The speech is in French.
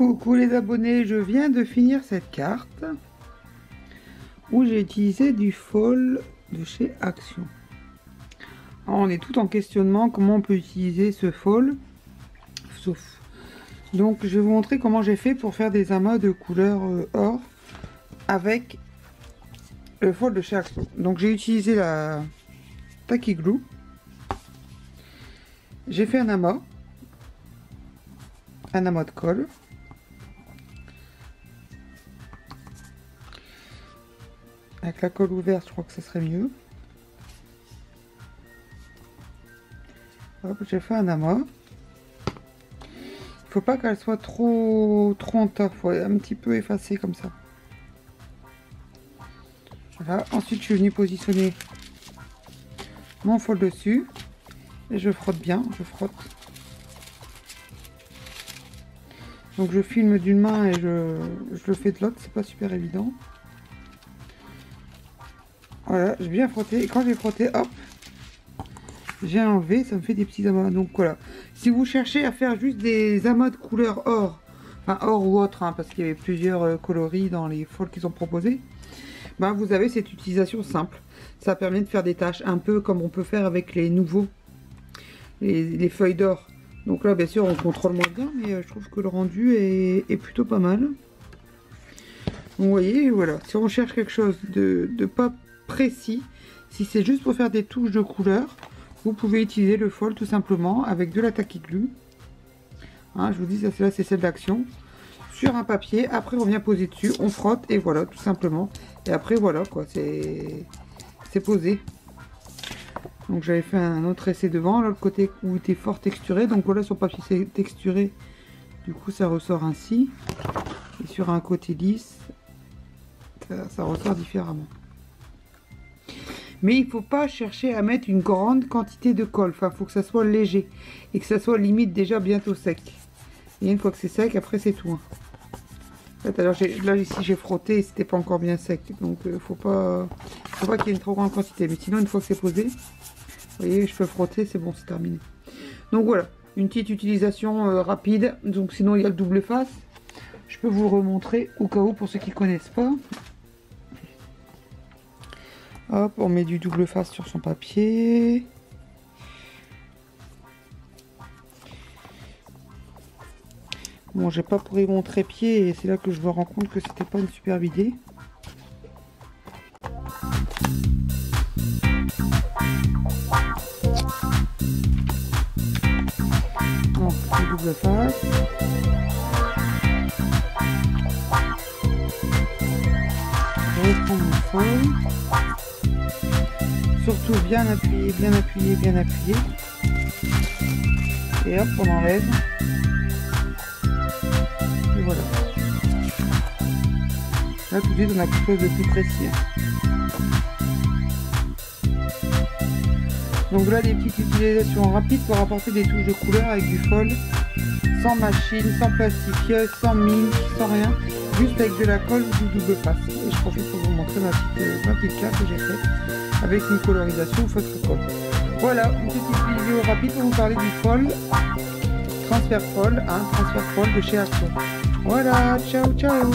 Coucou les abonnés, je viens de finir cette carte où j'ai utilisé du fol de chez Action. Alors, on est tout en questionnement comment on peut utiliser ce fol, sauf. Donc je vais vous montrer comment j'ai fait pour faire des amas de couleur or avec le fol de chez Action. Donc j'ai utilisé la Tacky Glue. J'ai fait un amas de colle. Avec la colle ouverte, je crois que ce serait mieux. Hop, j'ai fait un amas. Il faut pas qu'elle soit trop en tas, il faut un petit peu effacer comme ça. Voilà, ensuite je suis venue positionner mon fol dessus. Et je frotte bien, je frotte. Donc je filme d'une main et je le fais de l'autre, c'est pas super évident. Voilà, j'ai bien frotté. Et quand j'ai frotté, hop, j'ai enlevé, ça me fait des petits amas. Donc voilà. Si vous cherchez à faire juste des amas de couleur or, enfin or ou autre, hein, parce qu'il y avait plusieurs coloris dans les fols qu'ils ont proposés, ben vous avez cette utilisation simple. Ça permet de faire des tâches un peu comme on peut faire avec les nouveaux, les feuilles d'or. Donc là, bien sûr, on contrôle moins bien, mais je trouve que le rendu est plutôt pas mal. Donc, vous voyez, voilà. Si on cherche quelque chose de pas précis, si c'est juste pour faire des touches de couleur, vous pouvez utiliser le fol tout simplement avec de la Tacky Glue. Hein, je vous dis, ça c'est là, c'est celle d'Action. Sur un papier, après on vient poser dessus, on frotte et voilà, tout simplement. Et après voilà quoi, c'est posé. Donc j'avais fait un autre essai devant, l'autre côté où il était fort texturé. Donc voilà, sur papier c'est texturé, du coup ça ressort ainsi. Et sur un côté lisse, ça ressort différemment. Mais il ne faut pas chercher à mettre une grande quantité de colle. Enfin, il faut que ça soit léger. Et que ça soit limite déjà bientôt sec. Et une fois que c'est sec, après c'est tout. Hein. En fait, alors là ici j'ai frotté et c'était pas encore bien sec. Donc faut pas qu'il y ait une trop grande quantité. Mais sinon une fois que c'est posé, vous voyez, je peux frotter, c'est bon, c'est terminé. Donc voilà, une petite utilisation rapide. Donc sinon il y a le double face. Je peux vous le remontrer au cas où pour ceux qui ne connaissent pas. Hop, on met du double face sur son papier. Bon, j'ai pas pris mon trépied et c'est là que je me rends compte que c'était pas une superbe idée. Donc, le double face. Je reprends mon fol. Surtout bien appuyer, bien appuyer, bien appuyer. Et hop, on enlève. Et voilà. Là, tout de suite, on a quelque chose de plus précis. Donc là, des petites utilisations rapides pour apporter des touches de couleur avec du fol. Sans machine, sans plastifieuse, sans mine, sans rien. Juste avec de la colle ou du double face. Et je profite pour vous montrer ma petite carte que j'ai faite. Avec une colorisation feutre colle. Voilà, une petite vidéo rapide pour vous parler du fol, transfert fol, hein, transfert fol de chez Action. Voilà, ciao ciao.